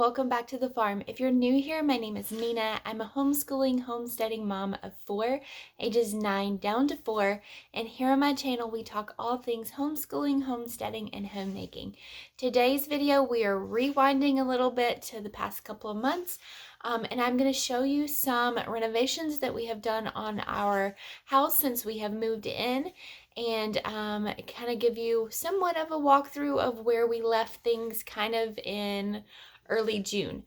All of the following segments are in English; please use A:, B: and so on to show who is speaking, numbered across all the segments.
A: welcome back to the farm. If you're new here, my name is Nina. I'm a homesteading mom of 4, ages 9 down to 4, and here on my channel we talk all things homeschooling, homesteading, and homemaking. Today's video we are rewinding a little bit to the past couple of months, and I'm going to show you some renovations that we have done on our house since we have moved in, and kind of give you somewhat of a walkthrough of where we left things kind of in early June.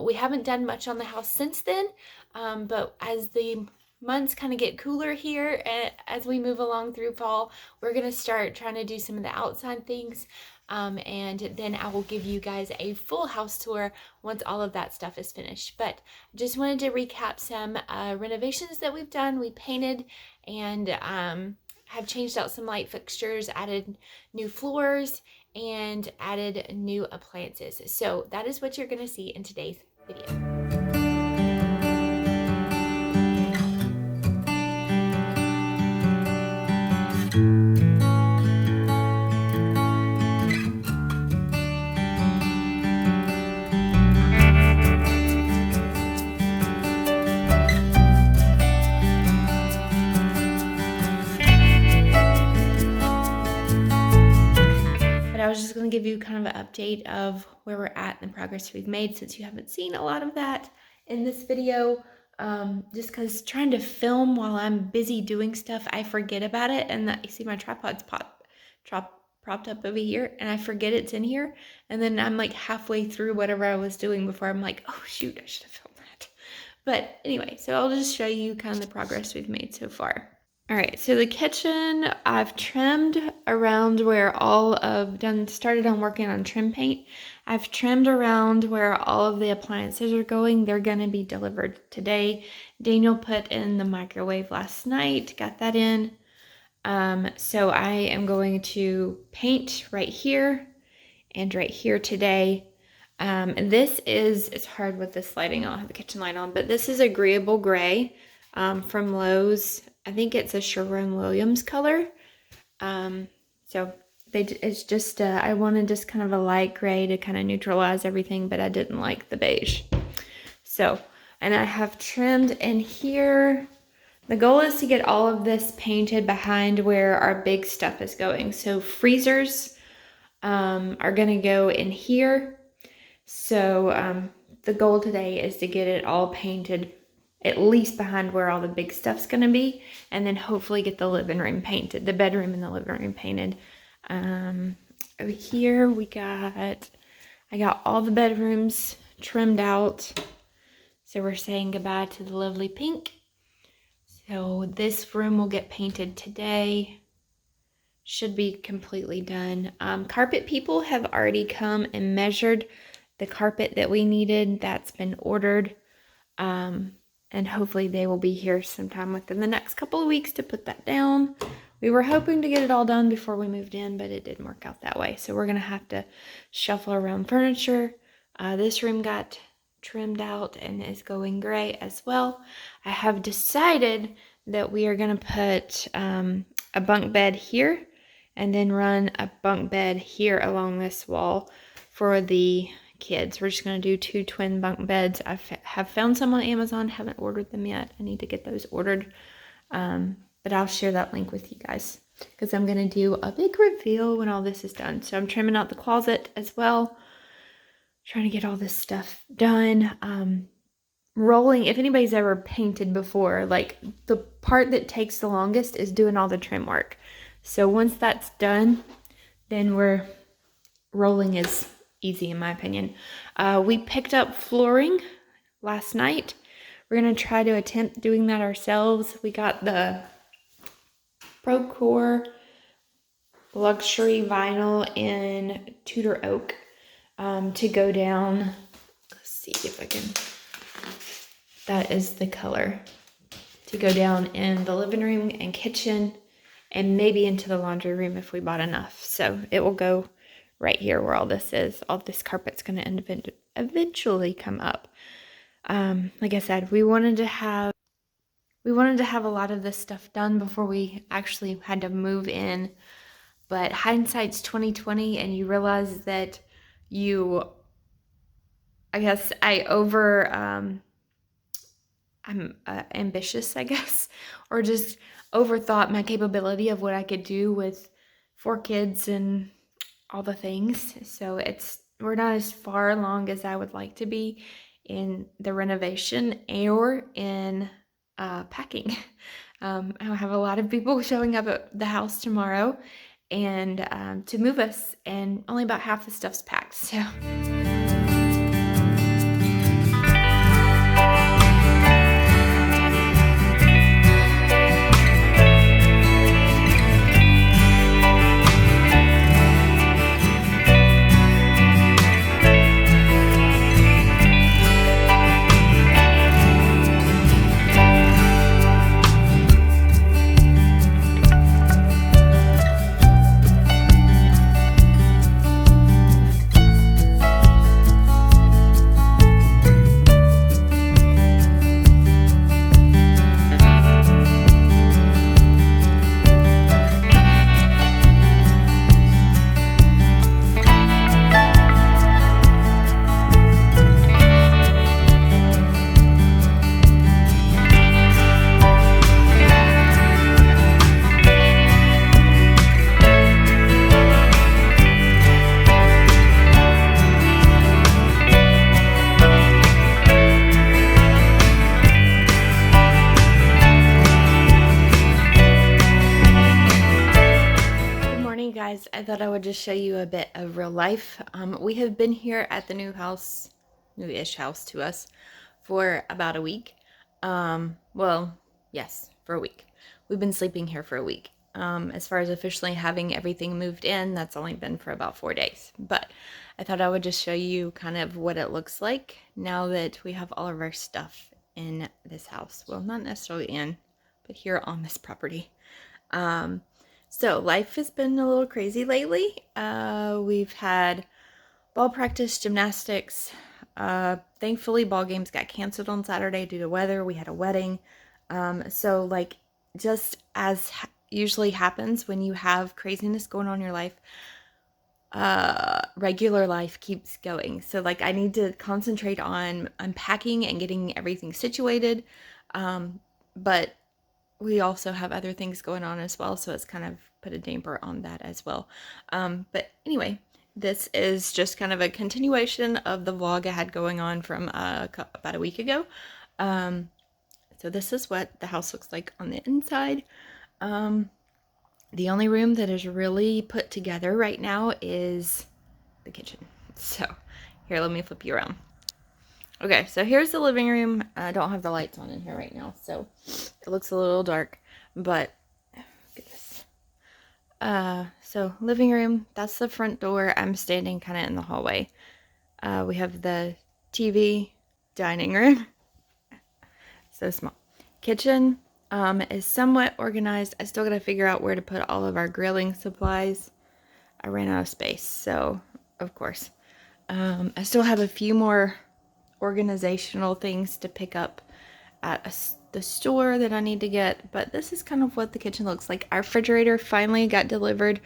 A: We haven't done much on the house since then, but as the months kind of get cooler here, as we move along through fall, we're going to start trying to do some of the outside things, and then I will give you guys a full house tour once all of that stuff is finished. But I just wanted to recap some renovations that we've done. We painted and have changed out some light fixtures, added new floors, and added new appliances. So that is what you're going to see in today's video. I was just going to give you kind of an update of where we're at and the progress we've made, since you haven't seen a lot of that in this video. Just because trying to film while I'm busy doing stuff, I forget about it, and you see my tripod's propped up over here, and I forget it's in here, and then I'm like halfway through whatever I was doing before I'm like, oh shoot, I should have filmed that. But anyway, so I'll just show you kind of the progress we've made so far. All right, so the kitchen, I've trimmed around where started on working on trim paint. I've trimmed around where all of the appliances are going. They're gonna be delivered today. Daniel put in the microwave last night, got that in. So I am going to paint right here and right here today. It's hard with this lighting. I don't have the kitchen light on, but this is agreeable gray from Lowe's. I think it's a Sherwin-Williams color. It's just, I wanted just kind of a light gray to kind of neutralize everything, but I didn't like the beige. So, and I have trimmed in here. The goal is to get all of this painted behind where our big stuff is going. So freezers are gonna go in here. So the goal today is to get it all painted at least behind where all the big stuff's gonna be, and then hopefully get the living room painted, the bedroom and the living room painted. Over here I got all the bedrooms trimmed out. So we're saying goodbye to the lovely pink. So this room will get painted today. Should be completely done. Carpet people have already come and measured the carpet that we needed. That's been ordered. And hopefully they will be here sometime within the next couple of weeks to put that down. We were hoping to get it all done before we moved in, but it didn't work out that way. So we're going to have to shuffle around furniture. This room got trimmed out and is going gray as well. I have decided that we are going to put a bunk bed here and then run a bunk bed here along this wall for the kids. We're just going to do 2 twin bunk beds. I have found some on Amazon, haven't ordered them yet. I need to get those ordered, but I'll share that link with you guys because I'm going to do a big reveal when all this is done. So I'm trimming out the closet as well, trying to get all this stuff done. Rolling, if anybody's ever painted before, like the part that takes the longest is doing all the trim work. So once that's done, then rolling is easy in my opinion. We picked up flooring last night. We're going to try to attempt doing that ourselves. We got the Procore luxury vinyl in Tudor oak to go down. Let's see if I can. That is the color to go down in the living room and kitchen, and maybe into the laundry room if we bought enough. So it will go right here where all this is. All this carpet's going to eventually come up. Like I said, we wanted to have a lot of this stuff done before we actually had to move in. But hindsight's 20/20, and you realize that you I guess I'm ambitious, I guess, or just overthought my capability of what I could do with 4 kids and all the things. So we're not as far along as I would like to be in the renovation or in packing. I have a lot of people showing up at the house tomorrow and to move us, and only about half the stuff's packed. So. Guys, I thought I would just show you a bit of real life. We have been here at the new-ish house to us, for about a week. Well, yes, for a week. We've been sleeping here for a week. As far as officially having everything moved in, that's only been for about 4 days. But I thought I would just show you kind of what it looks like now that we have all of our stuff in this house. Well, not necessarily in, but here on this property. So life has been a little crazy lately. We've had ball practice, gymnastics. Thankfully, ball games got canceled on Saturday due to weather. We had a wedding. So like, just as usually happens when you have craziness going on in your life, regular life keeps going. So like, I need to concentrate on unpacking and getting everything situated. But we also have other things going on as well, so it's kind of put a damper on that as well. But anyway, this is just kind of a continuation of the vlog I had going on from about a week ago. So this is what the house looks like on the inside. The only room that is really put together right now is the kitchen. So here, let me flip you around. Okay, so here's the living room. I don't have the lights on in here right now, so it looks a little dark, but goodness. So living room, that's the front door. I'm standing kind of in the hallway. We have the TV, dining room, so small. Kitchen is somewhat organized. I still got to figure out where to put all of our grilling supplies. I ran out of space, so of course. I still have a few more organizational things to pick up at the store that I need to get, but this is kind of what the kitchen looks like. Our refrigerator finally got delivered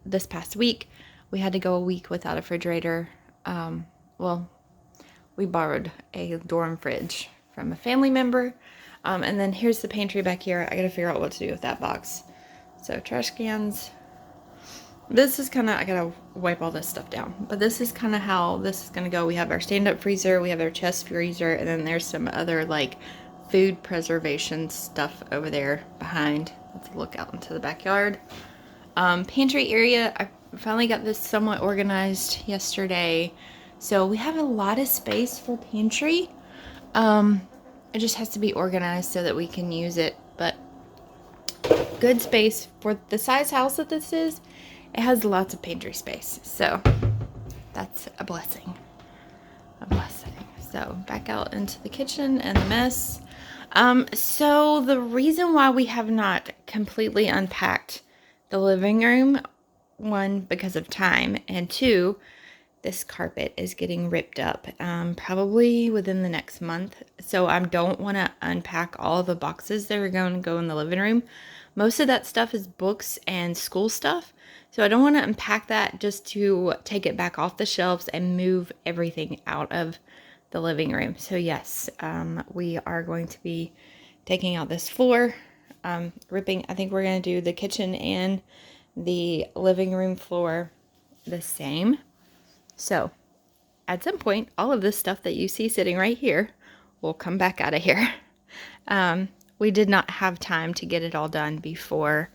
A: this past week. We had to go a week without a refrigerator. Well, we borrowed a dorm fridge from a family member, and then here's the pantry back here. I gotta figure out what to do with that box. So trash cans. This is kind of, I gotta wipe all this stuff down, but this is kind of how this is gonna go. We have our stand-up freezer, we have our chest freezer, and then there's some other like food preservation stuff over there behind. Let's look out into the backyard. Pantry area, I finally got this somewhat organized yesterday, so we have a lot of space for pantry. It just has to be organized so that we can use it, but good space for the size house that this is. It has lots of pantry space, so that's a blessing. A blessing. So back out into the kitchen and the mess. So the reason why we have not completely unpacked the living room, one, because of time, and two, this carpet is getting ripped up probably within the next month. So I don't want to unpack all the boxes that are going to go in the living room Most of that stuff is books and school stuff. So I don't want to unpack that just to take it back off the shelves and move everything out of the living room. So yes, we are going to be taking out this floor, ripping. I think we're going to do the kitchen and the living room floor the same. So at some point, all of this stuff that you see sitting right here will come back out of here. We did not have time to get it all done before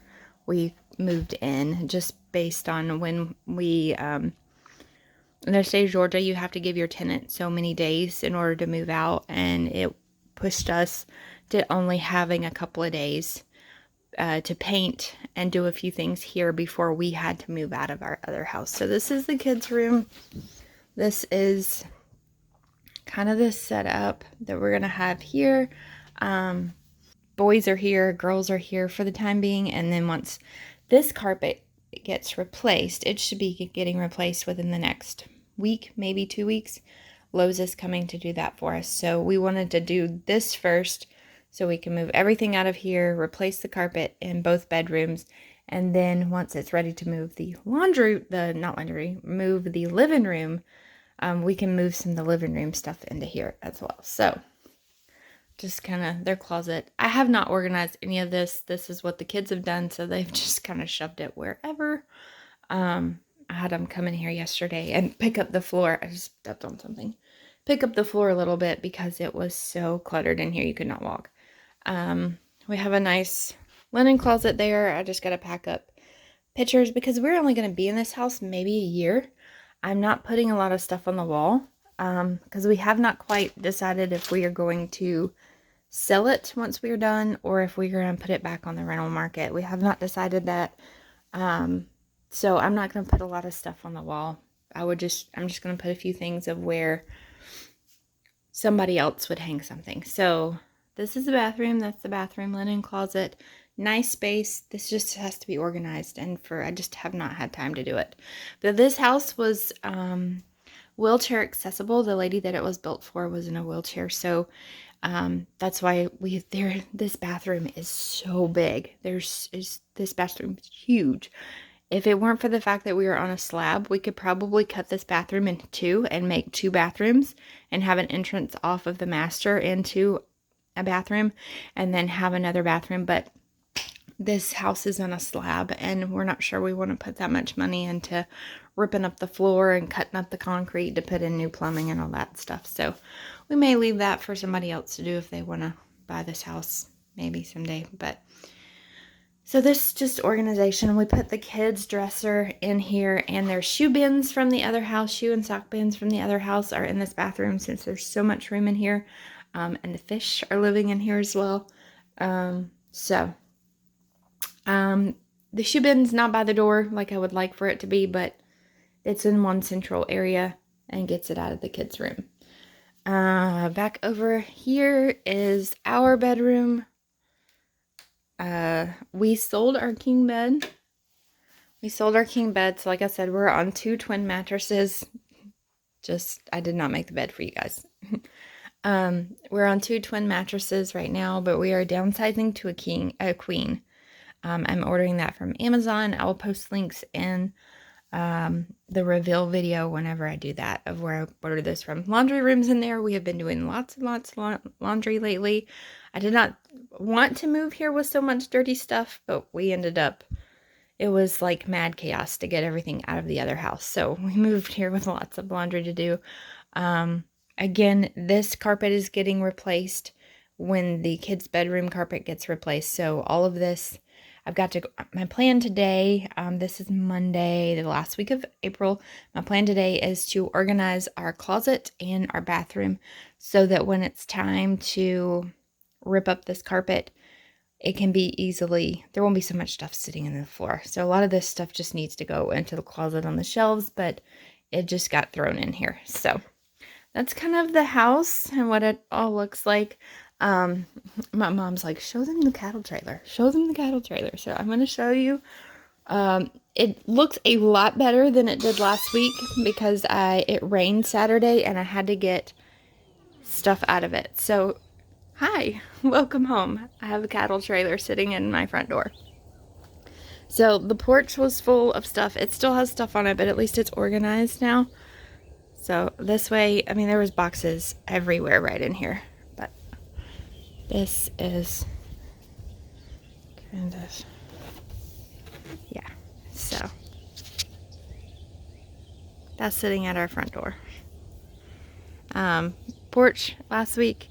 A: we moved in, just based on when we, in the state of Georgia, you have to give your tenant so many days in order to move out, and it pushed us to only having a couple of days to paint and do a few things here before we had to move out of our other house. So this is the kids' room. This is kind of the setup that we're going to have here. Boys are here, girls are here for the time being, and then once this carpet gets replaced, it should be getting replaced within the next week, maybe 2 weeks. Lowe's is coming to do that for us, so we wanted to do this first so we can move everything out of here, replace the carpet in both bedrooms, and then once it's ready to move the move the living room, we can move some of the living room stuff into here as well. So just kind of their closet. I have not organized any of this. This is what the kids have done, so they've just kind of shoved it wherever. I had them come in here yesterday and pick up the floor. I just stepped on something. Pick up the floor a little bit because it was so cluttered in here you could not walk. We have a nice linen closet there. I just got to pack up pictures because we're only going to be in this house maybe a year. I'm not putting a lot of stuff on the wall because we have not quite decided if we are going to sell it once we're done or if we're going to put it back on the rental market. We have not decided that. So I'm not going to put a lot of stuff on the wall. I'm just going to put a few things of where somebody else would hang something. So this is the bathroom. That's the bathroom linen closet. Nice space. This just has to be organized, and I just have not had time to do it. But this house was wheelchair accessible. The lady that it was built for was in a wheelchair, so that's why this bathroom is so big. This bathroom is huge. If it weren't for the fact that we were on a slab, we could probably cut this bathroom into two and make 2 bathrooms and have an entrance off of the master into a bathroom and then have another bathroom. But this house is on a slab and we're not sure we want to put that much money into ripping up the floor and cutting up the concrete to put in new plumbing and all that stuff. So we may leave that for somebody else to do if they want to buy this house maybe someday. But so this is just organization. We put the kids' dresser in here, and their shoe bins from the other house, shoe and sock bins from the other house are in this bathroom since there's so much room in here. And the fish are living in here as well. The shoe bin's not by the door like I would like for it to be, but it's in one central area and gets it out of the kids' room. Back over here is our bedroom. We sold our king bed. So like I said, we're on 2 twin mattresses. I did not make the bed for you guys. We're on 2 twin mattresses right now, but we are downsizing to a queen. I'm ordering that from Amazon. I will post links in the reveal video whenever I do that of where I ordered this from. Laundry room's in there. We have been doing lots and lots of laundry lately. I did not want to move here with so much dirty stuff, but it was like mad chaos to get everything out of the other house. So we moved here with lots of laundry to do. Again, this carpet is getting replaced when the kids' bedroom carpet gets replaced. So all of this, my plan today, this is Monday, the last week of April. My plan today is to organize our closet and our bathroom so that when it's time to rip up this carpet, it can be there won't be so much stuff sitting in the floor. So a lot of this stuff just needs to go into the closet on the shelves, but it just got thrown in here. So that's kind of the house and what it all looks like. My mom's like, show them the cattle trailer. So I'm going to show you. It looks a lot better than it did last week because it rained Saturday and I had to get stuff out of it. So, hi, welcome home. I have a cattle trailer sitting in my front door. So the porch was full of stuff. It still has stuff on it, but at least it's organized now. So this way, I mean, there was boxes everywhere right in here, but this is kind of, yeah. So that's sitting at our front door. Porch last week.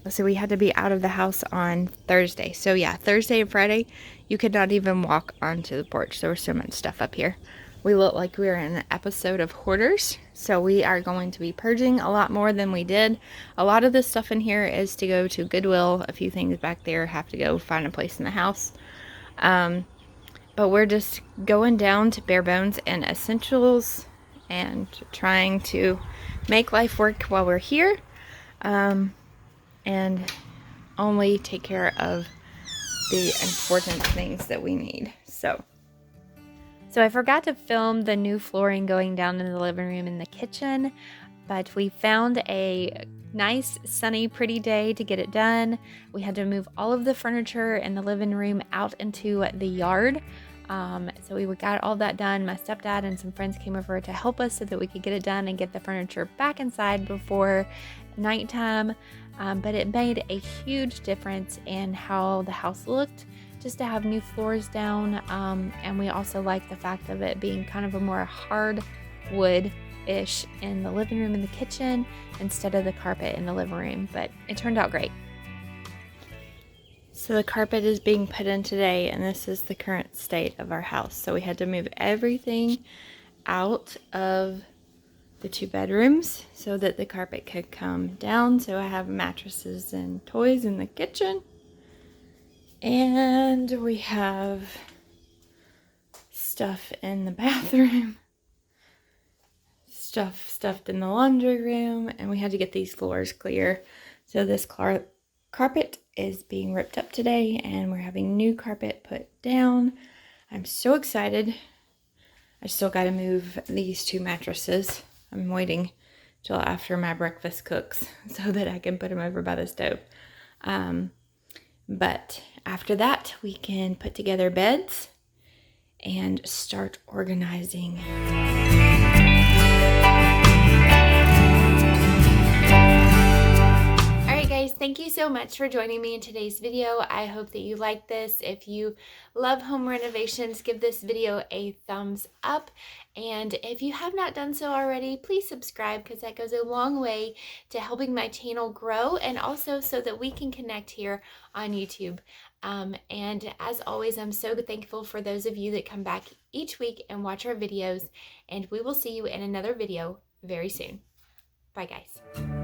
A: So we had to be out of the house on Thursday. So yeah, Thursday and Friday, you could not even walk onto the porch. There was so much stuff up here. We look like we were in an episode of Hoarders. So we are going to be purging a lot more than we did. A lot of this stuff in here is to go to Goodwill. A few things back there have to go find a place in the house. But we're just going down to bare bones and essentials and trying to make life work while we're here. And only take care of the important things that we need. So I forgot to film the new flooring going down in the living room and the kitchen, but we found a nice, sunny, pretty day to get it done. We had to move all of the furniture in the living room out into the yard. So we got all that done. My stepdad and some friends came over to help us so that we could get it done and get the furniture back inside before nighttime. But it made a huge difference in how the house looked just to have new floors down. And we also like the fact of it being kind of a more hard wood-ish in the living room and the kitchen instead of the carpet in the living room. But it turned out great. So the carpet is being put in today, and this is the current state of our house. So we had to move everything out of the 2 bedrooms so that the carpet could come down. So I have mattresses and toys in the kitchen. And we have stuff in the bathroom. Stuff stuffed in the laundry room. And we had to get these floors clear. So this carpet is being ripped up today, and we're having new carpet put down. I'm so excited. I still got to move these 2 mattresses. I'm waiting till after my breakfast cooks so that I can put them over by the stove. But after that, we can put together beds and start organizing. Thank you so much for joining me in today's video. I hope that you like this. If you love home renovations, give this video a thumbs up. And if you have not done so already, please subscribe, because that goes a long way to helping my channel grow, and also so that we can connect here on YouTube. And as always, I'm so thankful for those of you that come back each week and watch our videos. And we will see you in another video very soon. Bye, guys.